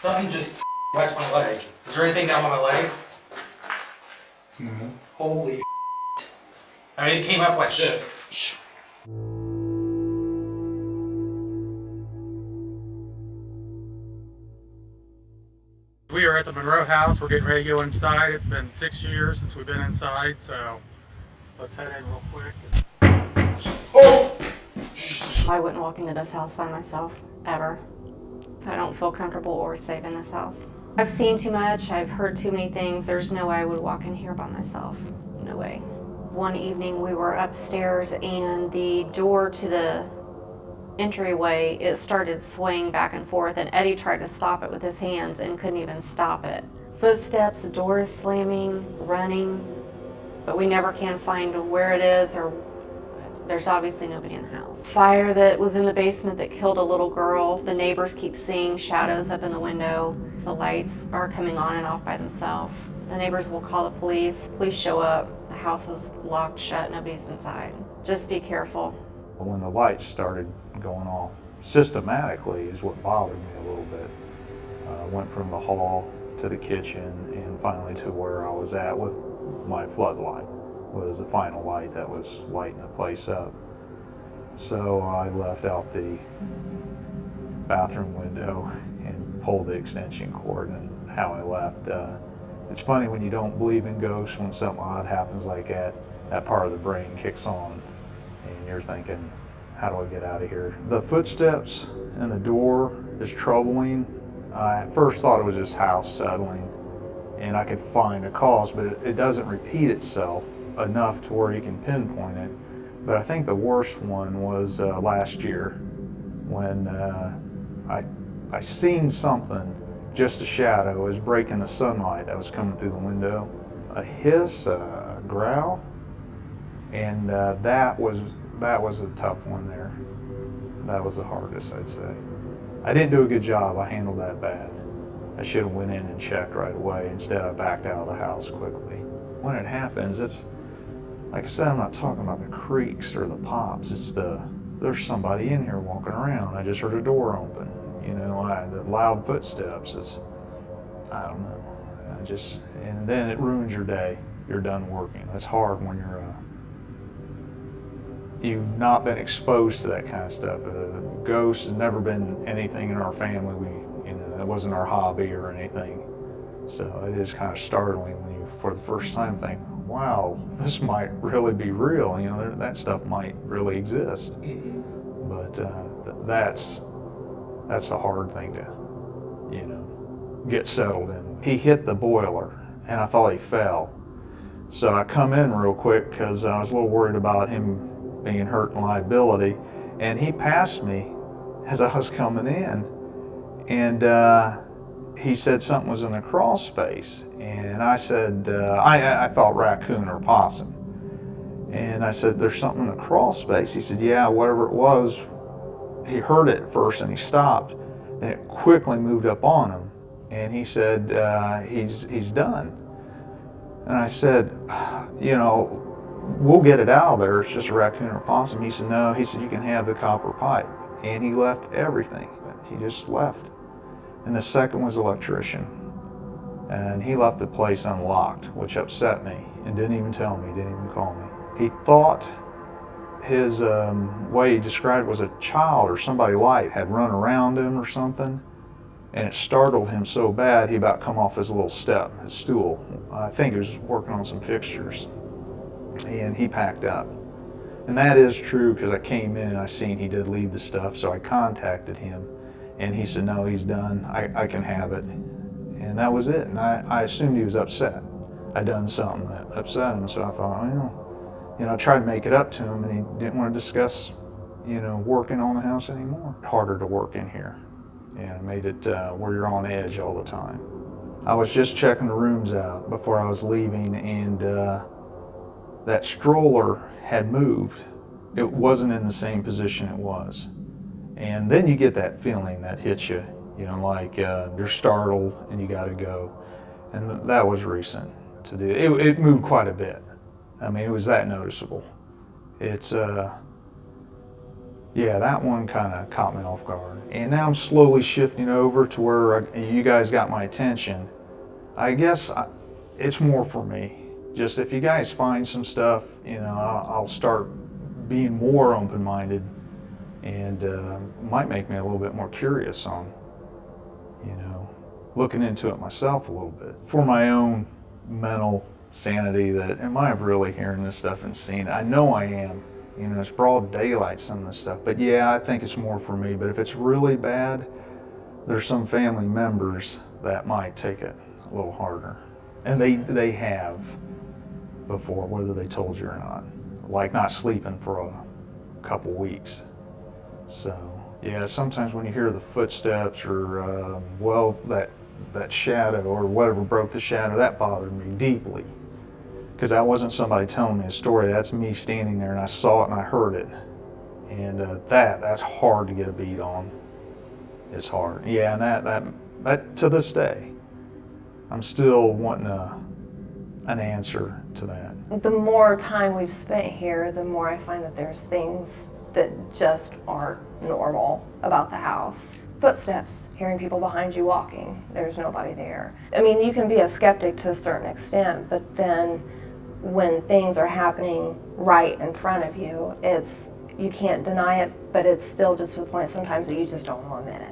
Something just touched my leg. Is there anything down on my leg? Mm-hmm. Holy I mean, it came up like this. We are at the Monroe house. We're getting ready to go inside. It's been 6 years since we've been inside, so let's head in real quick. Oh! I wouldn't walk into this house by myself, ever. I don't feel comfortable or safe in this house. I've seen too much, I've heard too many things. There's no way I would walk in here by myself. No way. One evening we were upstairs and the door to the entryway, it started swaying back and forth, and Eddie tried to stop it with his hands and couldn't even stop it. Footsteps, the door is slamming, running, but we never can find where it is, or there's obviously nobody in the house. Fire that was in the basement that killed a little girl. The neighbors keep seeing shadows up in the window. The lights are coming on and off by themselves. The neighbors will call the police. Police show up. The house is locked shut. Nobody's inside. Just be careful. When the lights started going off systematically is what bothered me a little bit. Went from the hall to the kitchen and finally to where I was at with my floodlight. Was the final light that was lighting the place up. So I left out the bathroom window and pulled the extension cord, and how I left. It's funny when you don't believe in ghosts, when something odd happens like that part of the brain kicks on and you're thinking, how do I get out of here? The footsteps and the door is troubling. I at first thought it was just house settling and I could find a cause, but it doesn't repeat itself enough to where you can pinpoint it. But I think the worst one was last year when I seen something, just a shadow, it was breaking the sunlight that was coming through the window. A hiss, a growl, and that was a tough one there. That was the hardest, I'd say. I didn't do a good job. I handled that bad. I should have went in and checked right away. Instead, I backed out of the house quickly. When it happens, it's like I said, I'm not talking about the creaks or the pops. It's there's somebody in here walking around. I just heard a door open. You know, the loud footsteps. I don't know. And then it ruins your day. You're done working. It's hard when you've not been exposed to that kind of stuff. Ghosts has never been anything in our family. That wasn't our hobby or anything. So it is kind of startling when you, for the first time, think, wow, this might really be real. That stuff might really exist. But that's the hard thing to, get settled in. He hit the boiler, and I thought he fell. So I come in real quick because I was a little worried about him being hurt and liability. And he passed me as I was coming in, and he said something was in the crawl space, and I said, I thought raccoon or possum. And I said, there's something in the crawl space. He said, yeah, whatever it was. He heard it at first and he stopped. Then it quickly moved up on him, and he said, he's done. And I said, we'll get it out of there. It's just a raccoon or possum. He said, no. He said, you can have the copper pipe. And he left everything. He just left. And the second was electrician. And he left the place unlocked, which upset me, and didn't even tell me, didn't even call me. He thought his way he described was a child or somebody light had run around him or something, and it startled him so bad he about come off his little step, his stool. I think he was working on some fixtures, and he packed up. And that is true, because I came in and I seen he did leave the stuff, so I contacted him. And he said, no, he's done. I can have it. And that was it. And I assumed he was upset. I'd done something that upset him. So I thought, I tried to make it up to him, and he didn't want to discuss, working on the house anymore. Harder to work in here. And made it where you're on edge all the time. I was just checking the rooms out before I was leaving, and that stroller had moved. It wasn't in the same position it was. And then you get that feeling that hits you, like you're startled and you got to go. And that was recent to do. It moved quite a bit. I mean, it was that noticeable. It's Yeah, that one kind of caught me off guard. And now I'm slowly shifting over to where you guys got my attention. I guess it's more for me. Just if you guys find some stuff, I'll start being more open-minded, and might make me a little bit more curious on, looking into it myself a little bit for my own mental sanity. That am I really hearing this stuff and seeing it? I know I am. It's broad daylight, some of this stuff. But yeah, I think it's more for me. But if it's really bad, there's some family members that might take it a little harder. And they have before, whether they told you or not. Like not sleeping for a couple weeks. So, yeah, sometimes when you hear the footsteps or, that shadow or whatever broke the shadow, that bothered me deeply. Because that wasn't somebody telling me a story. That's me standing there and I saw it and I heard it. And that's hard to get a beat on. It's hard. Yeah, and that to this day, I'm still wanting an answer to that. The more time we've spent here, the more I find that there's things that just aren't normal about the house. Footsteps, hearing people behind you walking, there's nobody there. I mean, you can be a skeptic to a certain extent, but then when things are happening right in front of you, you can't deny it, but it's still just to the point sometimes that you just don't want to admit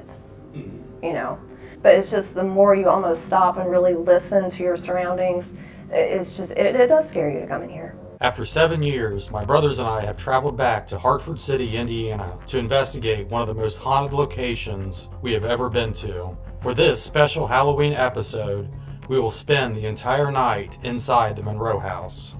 it, But it's just the more you almost stop and really listen to your surroundings, it does scare you to come in here. After 7 years, my brothers and I have traveled back to Hartford City, Indiana to investigate one of the most haunted locations we have ever been to. For this special Halloween episode, we will spend the entire night inside the Monroe house.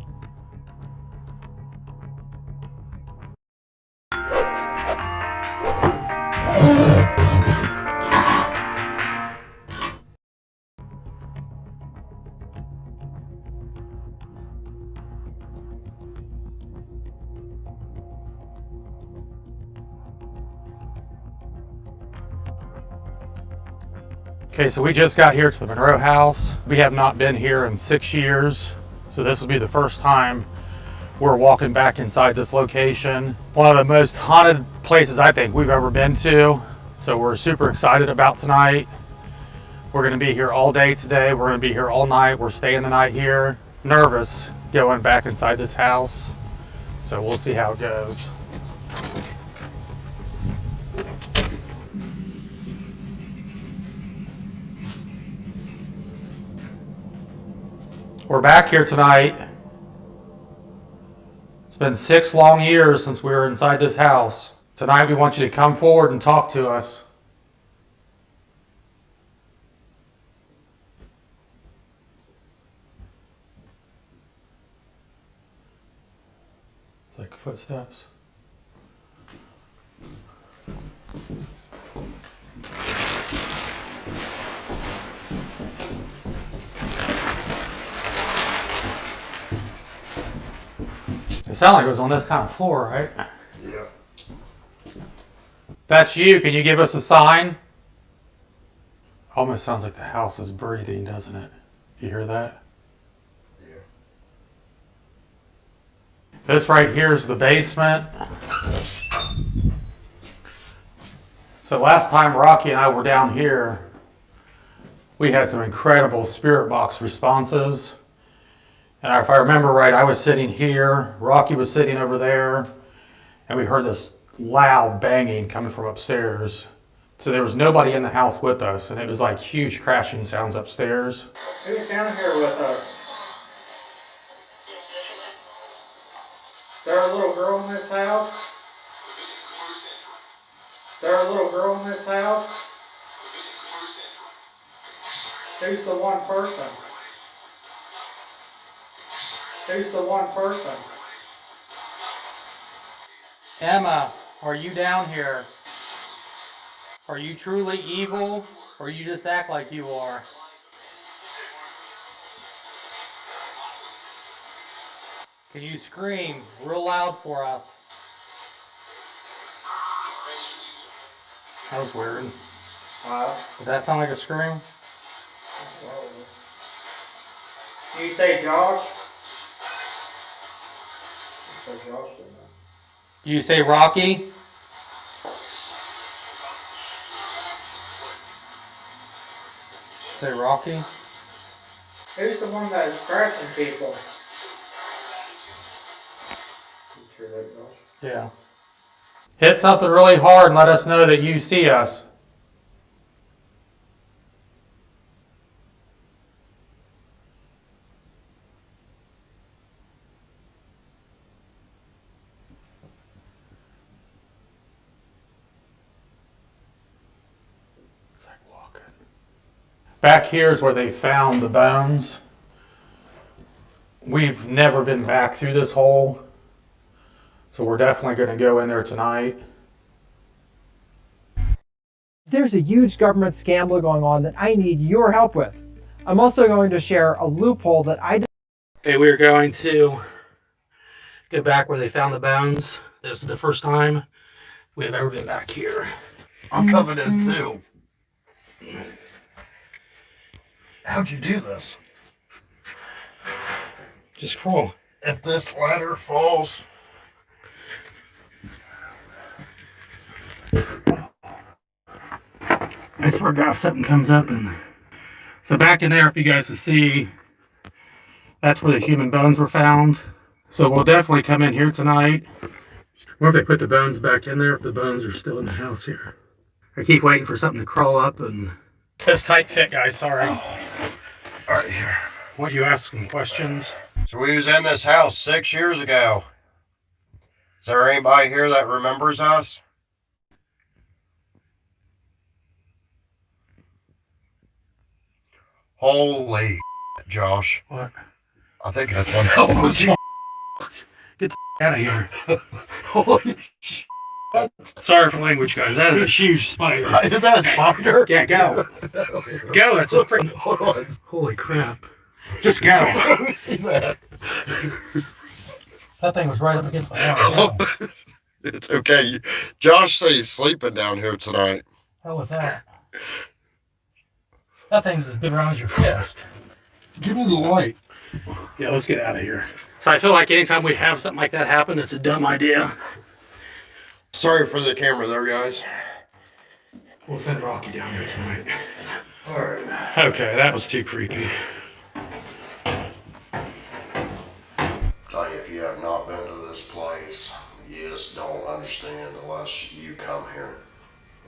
Okay, so we just got here to the Monroe house. We have not been here in 6 years, so this will be the first time we're walking back inside this location. One of the most haunted places I think we've ever been to, so we're super excited about tonight. We're gonna be here all day today. We're gonna be here all night. We're staying the night here. Nervous going back inside this house, so we'll see how it goes. We're back here tonight. It's been 6 long years since we were inside this house. Tonight we want you to come forward and talk to us. It's like footsteps. It sounded like it was on this kind of floor, right? Yeah. If that's you, can you give us a sign? Almost sounds like the house is breathing, doesn't it? You hear that? Yeah. This right here is the basement. So last time Rocky and I were down here, we had some incredible spirit box responses. And if I remember right, I was sitting here, Rocky was sitting over there, and we heard this loud banging coming from upstairs. So there was nobody in the house with us, and it was like huge crashing sounds upstairs. Who's down here with us? Is there a little girl in this house? Is there a little girl in this house? Who's the one person? Who's the one person? Emma, are you down here? Are you truly evil, or you just act like you are? Can you scream real loud for us? That was weird. Did that sound like a scream? Do you say Josh? Do you say Rocky? Say Rocky? Who's the one that was scratching people? You sure that, Josh? Yeah. Hit something really hard and let us know that you see us. It's like walking. Back here is where they found the bones. We've never been back through this hole, so we're definitely going to go in there tonight. There's a huge government scandal going on that I need your help with. I'm also going to share a loophole that I... Okay, we're going to go back where they found the bones. This is the first time we've ever been back here. I'm coming in too. How'd you do this? Just crawl. If this ladder falls, I swear to God, if something comes up and... So back in there, if you guys can see, that's where the human bones were found. So we'll definitely come in here tonight. Or if they put the bones back in there, if the bones are still in the house here. I keep waiting for something to crawl up and... This tight fit, guys, sorry. all right here. Want you asking questions? So we was in this house 6 years ago. Is there anybody here that remembers us? Holy Josh. What? I think that's one hell of a Get the out of here. Holy Sorry for language, guys. That is a huge spider. Is that a spider? Yeah, go. Go, that's a freaking... Hold on. Holy crap. Just go. Let me see that. That thing was right up against my wall. It's okay. Josh says he's sleeping down here tonight. Hell with that. That thing's as big around as your fist. Give me the light. Yeah, let's get out of here. So I feel like anytime we have something like that happen, it's a dumb idea. Sorry for the camera there, guys. We'll send Rocky down here tonight. Alright. Okay, that was too creepy. Tell you, if you have not been to this place, you just don't understand unless you come here.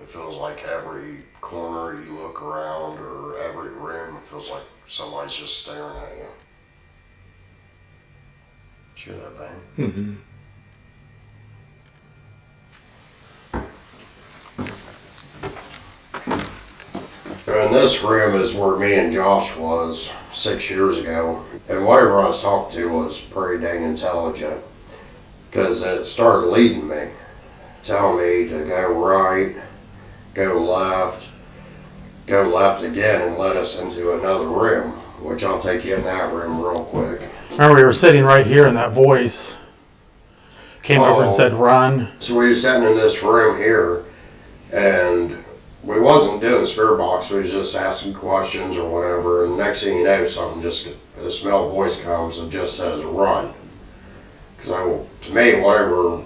It feels like every corner you look around or every room feels like somebody's just staring at you. Did you hear that bang? Mm-hmm. And this room is where me and Josh was 6 years ago. And whatever I was talking to was pretty dang intelligent. Because it started leading me. Telling me to go right, go left again, and led us into another room. Which I'll take you in that room real quick. Remember, we were sitting right here and that voice came over and said, run. So we were sitting in this room here, and we wasn't doing spirit box, we was just asking questions or whatever, and next thing you know, a smell voice comes and just says, run. Because to me, whatever,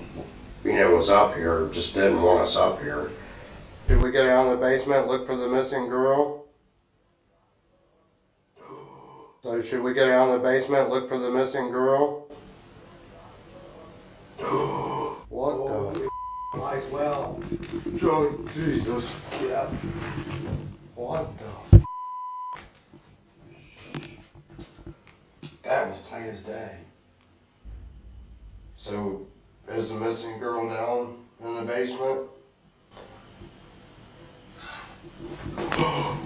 was up here, just didn't want us up here. Did we go down the basement, look for the missing girl? So should we go down the basement, look for the missing girl? What the Might as well. Oh, Jesus. Yeah. What the That was plain as day. So, is the missing girl down in the basement?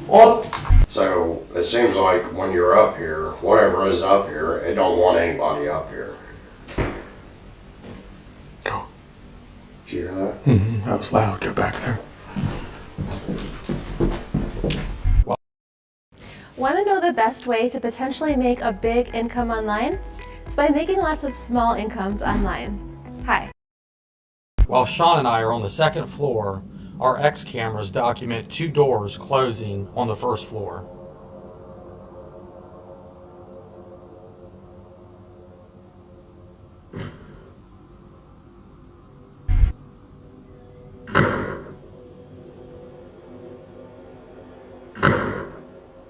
What? So, it seems like when you're up here, whatever is up here, it don't want anybody up here. Go. Did you hear that? Mm-hmm. That was loud. Go back there. Want to know the best way to potentially make a big income online? It's by making lots of small incomes online. Hi. While Sean and I are on the second floor, our X cameras document 2 doors closing on the first floor.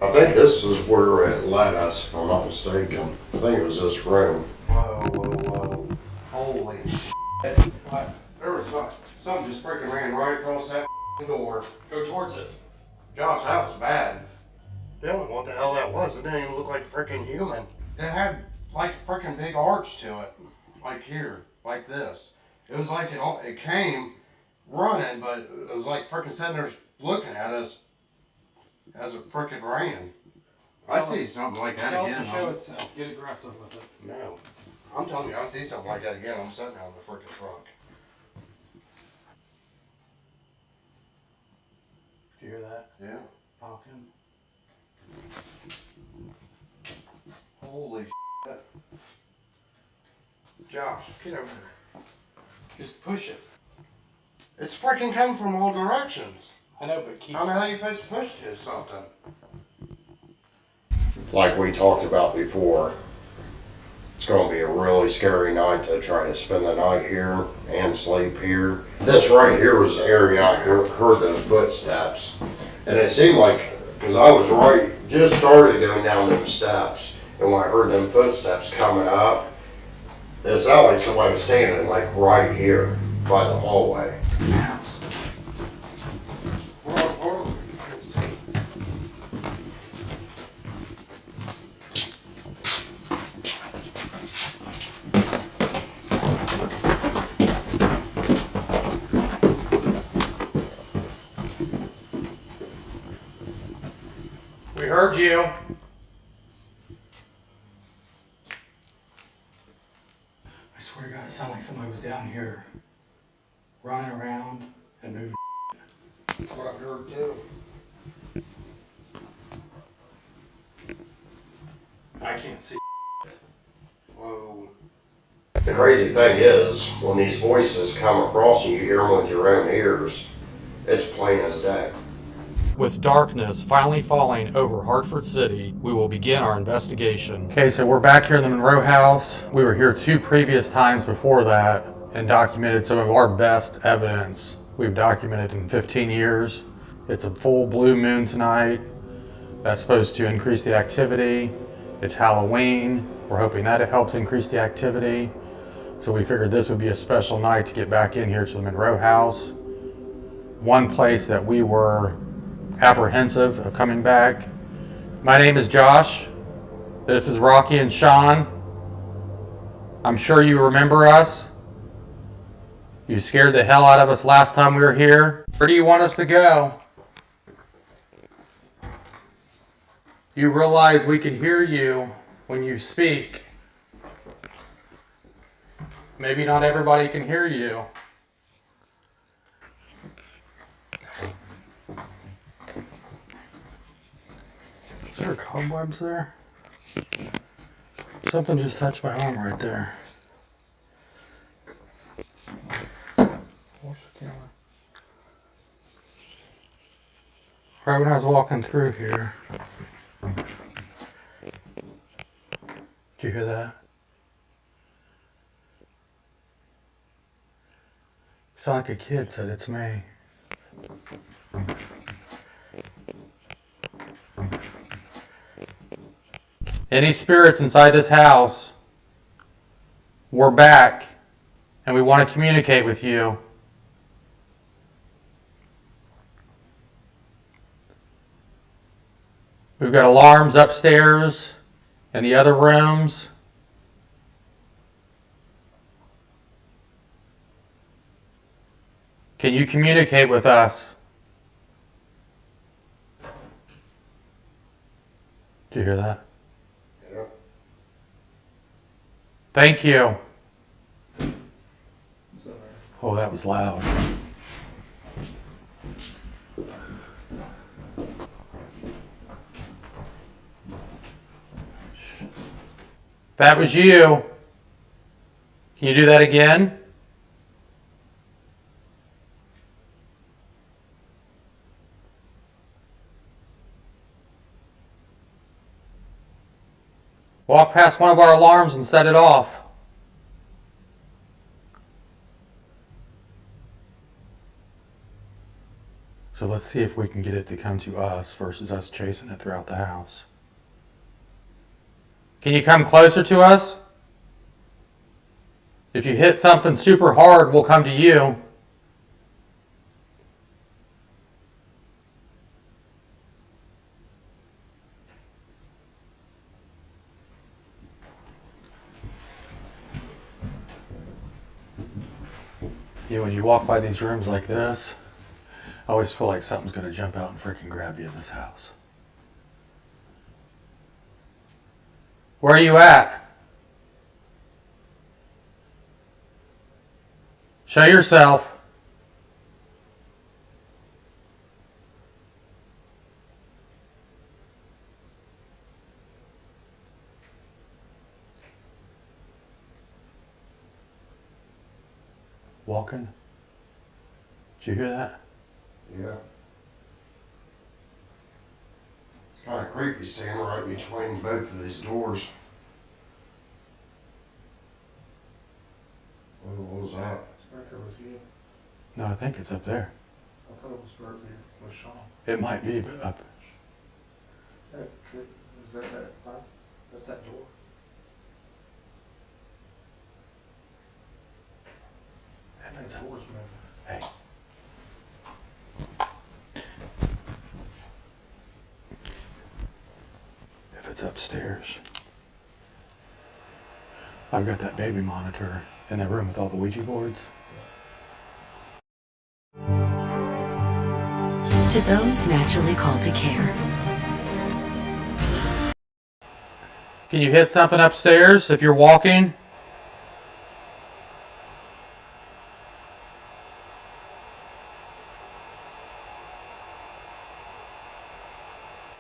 I think this is where it led us, if I'm not mistaken. I think it was this room. Whoa, whoa, whoa. Holy shit. What? There was something just freaking ran right across that door. Go towards it. Josh, that was bad. Dylan, what the hell that was? It didn't even look like a freaking human. It had like a freaking big arch to it. Like here, like this. It was like it came running, but it was like freaking sitting there looking at us as it freaking ran. I see something like that again. Show itself. Get aggressive with it. No. I'm telling you, I see something like that again. I'm sitting down in the freaking truck. Do you hear that? Yeah. Talking. Holy shit. Josh, get over here. Just push it. It's freaking coming from all directions. I know, but keep. I don't know how you push to something. Like we talked about before, it's going to be a really scary night to try to spend the night here and sleep here. This right here was the area I heard the footsteps. And it seemed like, because I was just started going down them steps, and when I heard them footsteps coming up, it sounded like somebody was standing like right here by the hallway. Hold on. You can't see. We heard you. I swear to God, it sounded like somebody was down here running around and moving. That's what I heard too. I can't see. Whoa. The crazy thing is, when these voices come across and you hear them with your own ears, it's plain as day. With darkness finally falling over Hartford City, we will begin our investigation. Okay, so we're back here in the Monroe house. We were here 2 previous times before that and documented some of our best evidence we've documented in 15 years. It's a full blue moon tonight. That's supposed to increase the activity. It's Halloween. We're hoping that it helps increase the activity. So we figured this would be a special night to get back in here to the Monroe house. One place that we were apprehensive of coming back. My name is Josh. This is Rocky and Sean. I'm sure you remember us. You scared the hell out of us last time we were here. Where do you want us to go? You realize we can hear you when you speak. Maybe not everybody can hear you. Is there cobwebs there? Something just touched my arm right there. Right when I was walking through here. Did you hear that? Sound like a kid said it's me. Any spirits inside this house, we're back and we want to communicate with you. We've got alarms upstairs in the other rooms. Can you communicate with us? Did you hear that? Yeah. Thank you. Oh, that was loud. That was you. Can you do that again? Walk past one of our alarms and set it off. So let's see if we can get it to come to us versus us chasing it throughout the house. Can you come closer to us? If you hit something super hard, we'll come to you. When you walk by these rooms like this, I always feel like something's going to jump out and freaking grab you in this house. Where are you at? Show yourself. Walking? Did you hear that? Yeah. It's kind of creepy standing right between both of these doors. What was that? It's right there with you. No, I think it's up there. I thought it was right there with Sean. It might be, but up. That could, is that pipe? That's that door. That door's moving. Hey. If it's upstairs, I've got that baby monitor in that room with all the Ouija boards. To those naturally called to care. Can you hit something upstairs if you're walking?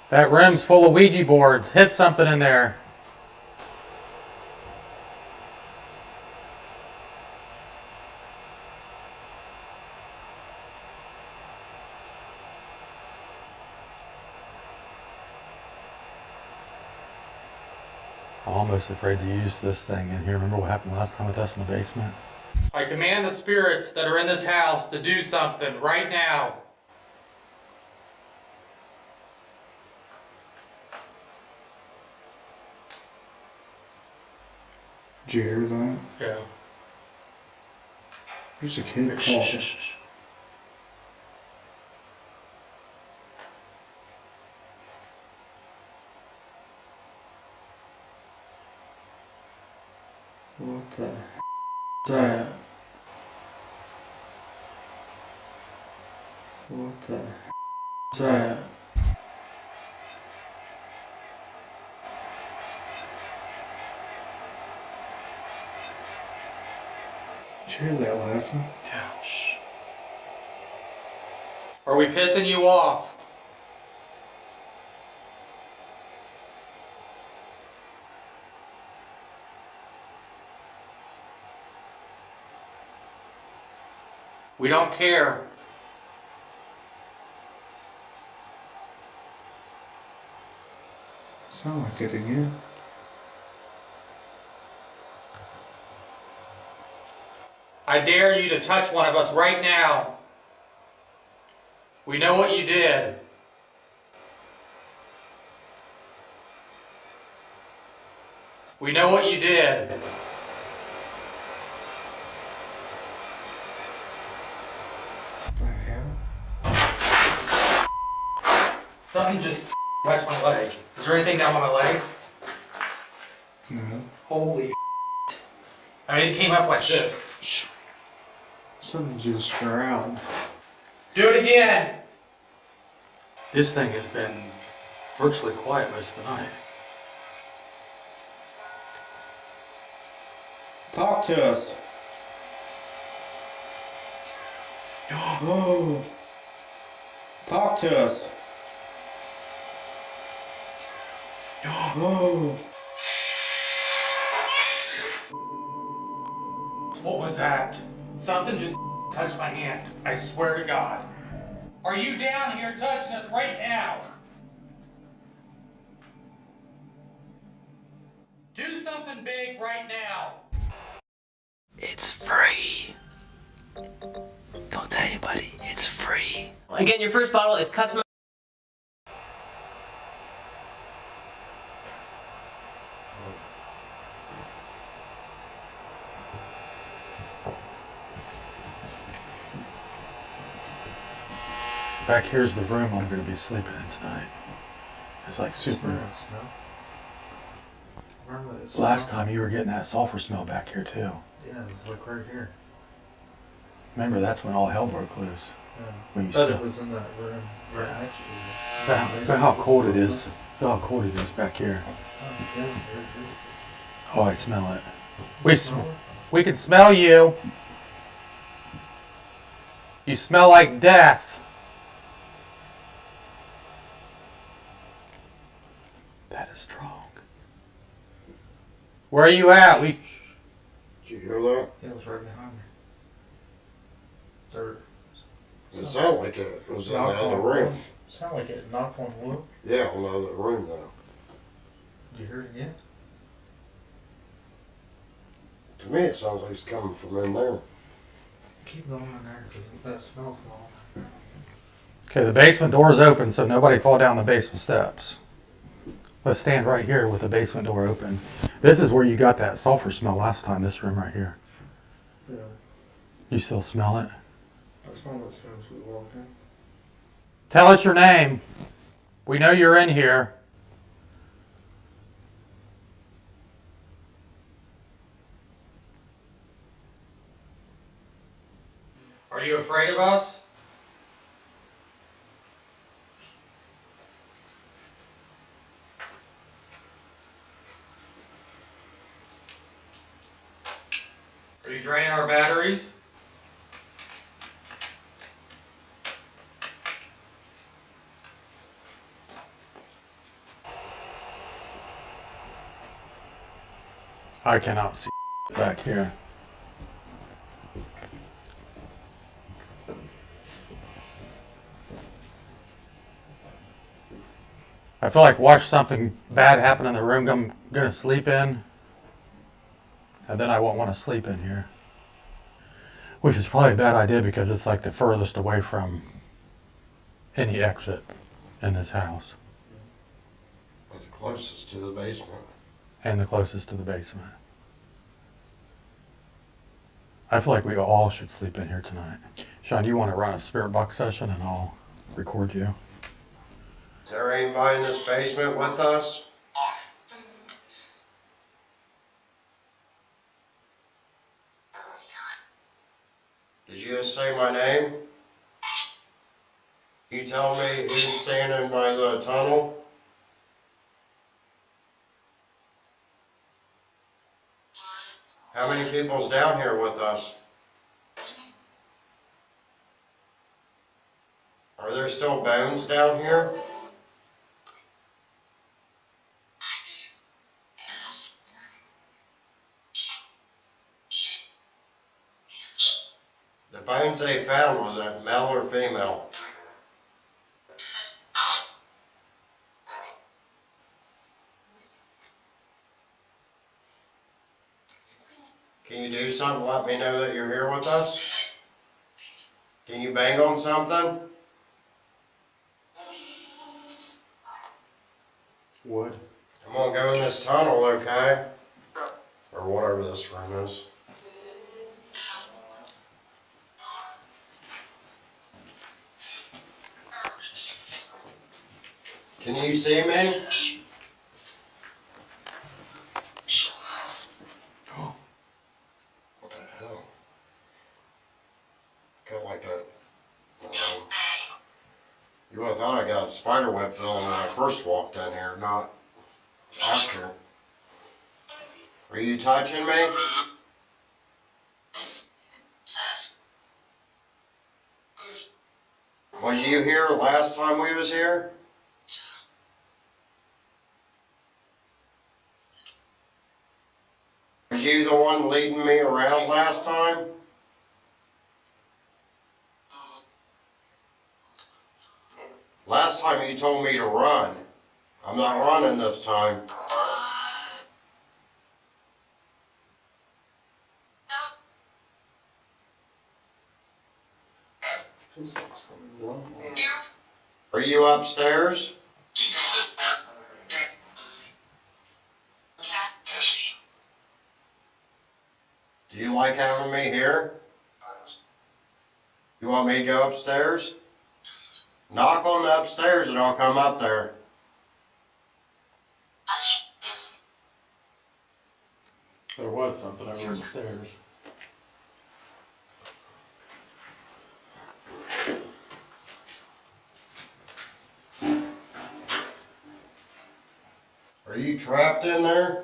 That room's full of Ouija boards. Hit something in there. I'm almost afraid to use this thing in here. Remember what happened last time with us in the basement? I command the spirits that are in this house to do something right now. Did you hear that? Yeah. There's a kid talking. What the is that? What the is that? Did you hear that laughing? Yeah. Shh. Are we pissing you off? We don't care. Sound like it again. I dare you to touch one of us right now. We know what you did. We know what you did. What the hell? Something just touched my leg. Is there anything down on my leg? No. Holy I mean, it came up like this. Something just growled. Do it again! This thing has been virtually quiet most of the night. Talk to us. Oh. Talk to us. Oh. What was that? Something just touched my hand. I swear to God. Are you down here touching us right now? Do something big right now. It's free. Don't tell anybody, it's free. Again, your first bottle is custom. Back here's the room I'm going to be sleeping in tonight. It's like super. Last time you were getting that sulfur smell back here too. Yeah, it's like right here. Remember, that's when all hell broke loose. Yeah. When you But smell- it was in that room right Yeah. next to you. Feel how cold it is. Feel how cold it is back here. Oh, I smell it. We can smell you. You smell like death. That is strong. Where are you at? Did you hear that? It was right behind me. There. It sounded like it was in the Knock other on room. wood. Sounded like it knocked on wood. Yeah, in the other room though. Did you hear it again? To me, it sounds like it's coming from in there. Keep going in there because that smells long. Okay, the basement door is open, so nobody fall down the basement steps. Let's stand right here with the basement door open. This is where you got that sulfur smell last time, this room right here. Yeah. You still smell it? I smelled it as soon as we walked in. Tell us your name. We know you're in here. Are you afraid of us? Are you draining our batteries? I cannot see back here. I feel like watch something bad happen in the room I'm gonna sleep in, and then I won't want to sleep in here. Which is probably a bad idea because it's like the furthest away from any exit in this house. But the closest to the basement. And the closest to the basement. I feel like we all should sleep in here tonight. Sean, do you want to run a spirit box session and I'll record you? Is there anybody in this basement with us? Did you just say my name? You tell me who's standing by the tunnel? How many people's down here with us? Are there still bones down here? The bones they found, was it male or female? Can you do something? Let me know that you're here with us. Can you bang on something? Wood. I'm gonna go in this tunnel, okay? Or whatever this room is. Can you see me? What the hell? Got like that. You would have thought I got a spider web feeling when I first walked in here, not after. Are you touching me? Was you here last time we was here? Was you the one leading me around last time? Last time you told me to run. I'm not running this time. Feels like something wrong. Are you upstairs? Do you like having me here? You want me to go upstairs? Knock on the upstairs and I'll come up there. There was something over the stairs. Are you trapped in there?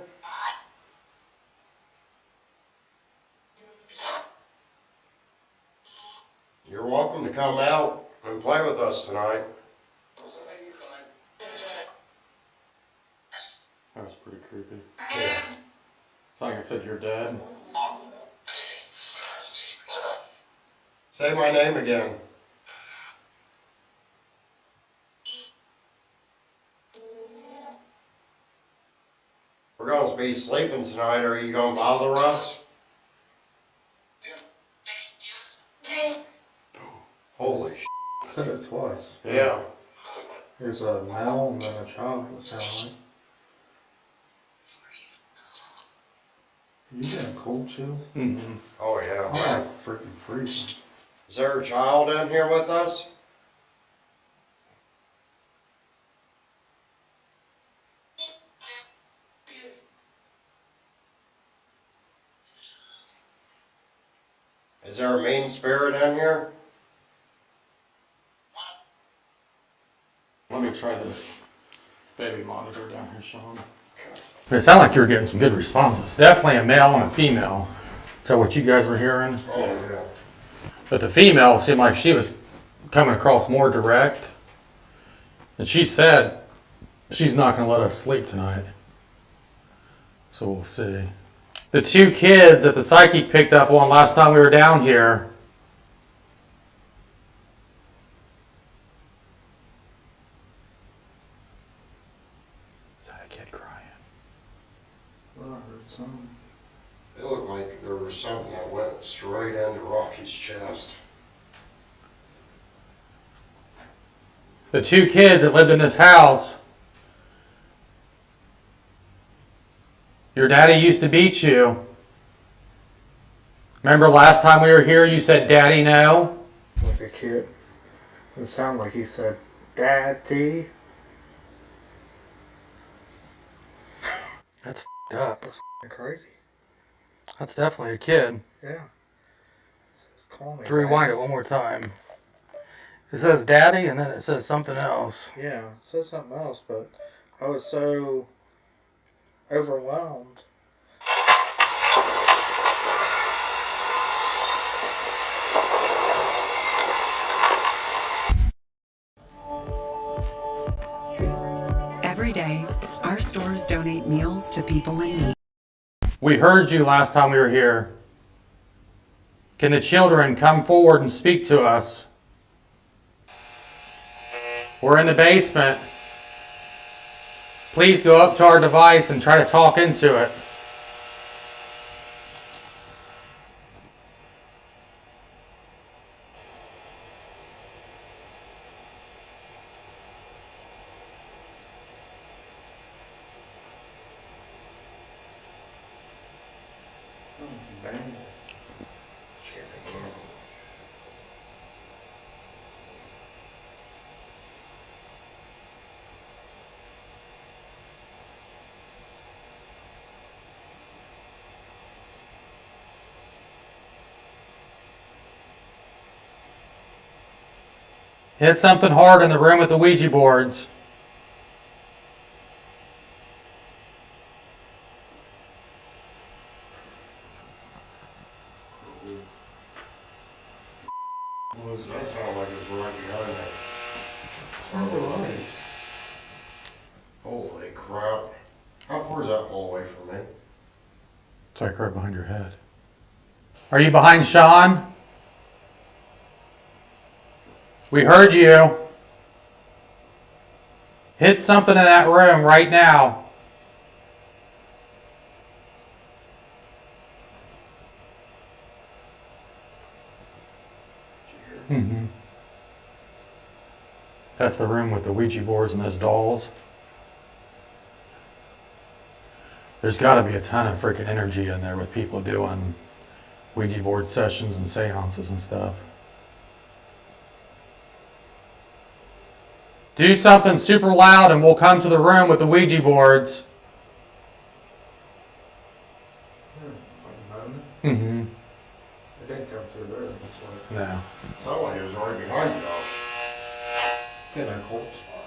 You're welcome to come out and play with us tonight. That was pretty creepy. Yeah. It's like I said, you're dead. Say my name again. We're going to be sleeping tonight. Are you going to bother us? Holy sh**. I said it twice. Yeah. There's a male and then a child, it sounds like. You getting cold chill? Mm-hmm. Oh, I'm yeah. like freaking freezing. Is there a child in here with us? Is there a mean spirit in here? Let me try this baby monitor down here, Sean. It sounded like you were getting some good responses. Definitely a male and a female. Is that what you guys were hearing? Oh, yeah. But the female seemed like she was coming across more direct. And she said she's not going to let us sleep tonight. So we'll see. The two kids that the psychic picked up on last time we were down here. Is that a kid crying? Well, I heard something. It looked like there was something that went straight into Rocky's chest. The two kids that lived in this house. Your daddy used to beat you. Remember last time we were here you said, "Daddy, no"? Like a kid. It sounded like he said, Daddy. That's up. That's crazy. That's definitely a kid. Yeah. Just call me. To rewind it one more time. It says daddy and then it says something else. Yeah, it says something else, but I was so overwhelmed. Every day, our stores donate meals to people in need. We heard you last time we were here. Can the children come forward and speak to us? We're in the basement. Please go up to our device and try to talk into it. Bang. Hit something hard in the room with the Ouija boards. That sounded like it was right behind me. Alright. Holy crap. How far is that hallway from me? It's like right behind your head. Are you behind Sean? We heard you. Hit something in that room right now. Mm-hmm. That's the room with the Ouija boards and those dolls. There's got to be a ton of freaking energy in there with people doing Ouija board sessions and seances and stuff. Do something super loud and we'll come to the room with the Ouija boards. Mm-hmm. It didn't come through there. That's why. No. Someone was right behind Josh. In a cold spot.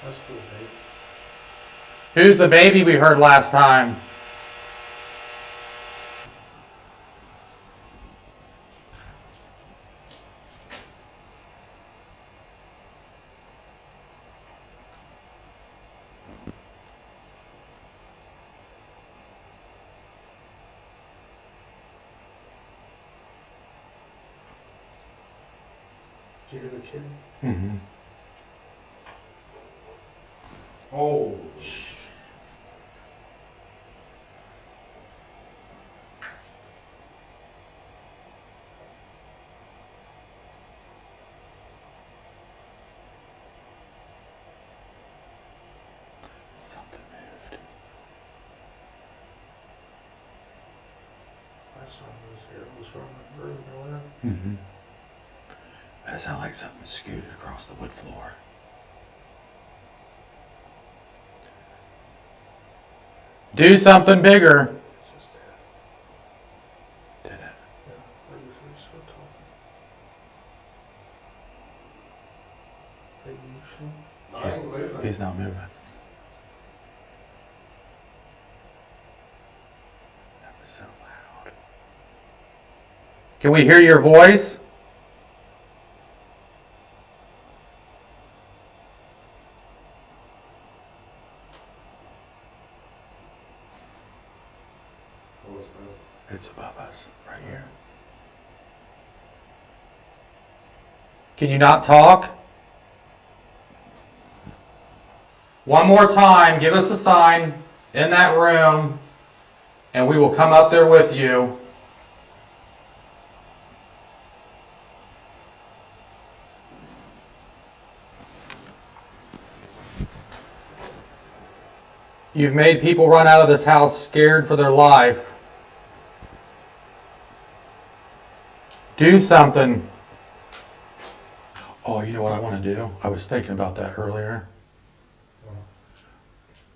That's for the baby. Who's the baby we heard last time? Did you hear the kid? Mm-hmm. Oh, Something moved. Last time I was here, it was from the room earlier. Mm-hmm. That sounded like something scooted across the wood floor. Do something bigger. It's just dead. Did it? Yeah, they usually start talking. Hey, you sure? I ain't moving. He's not moving. That was so loud. Can we hear your voice? It's above us, right here. Can you not talk? One more time, give us a sign in that room, and we will come up there with you. You've made people run out of this house scared for their life. Do something. Oh, you know what I want to do? I was thinking about that earlier.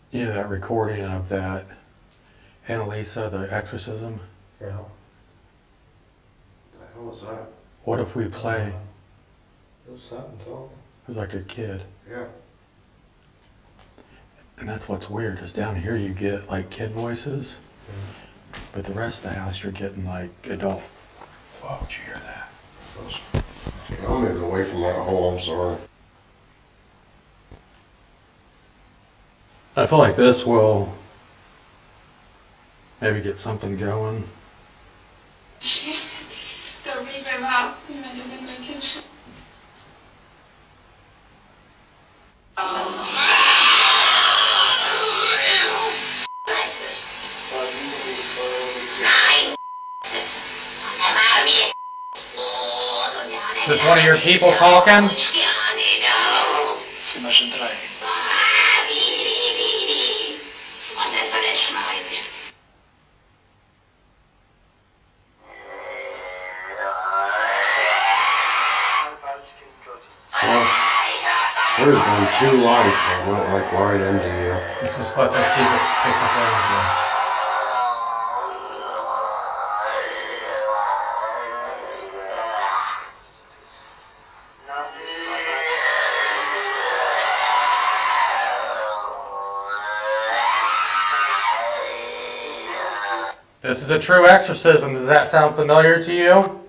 You know that recording of that Annalisa, the exorcism? Yeah. What the hell was that? What if we play? It was something talking. It was like a kid. Yeah. And that's what's weird, is down here you get like kid voices, Yeah. but the rest of the house you're getting like adult. Whoa, did you hear that? I'll move away from that hole, I'm sorry. I feel like this will maybe get something going. Is this one of your people talking? There's been two lights that went like right into you. Let's just let this see if it picks up energy. This is a true exorcism. Does that sound familiar to you?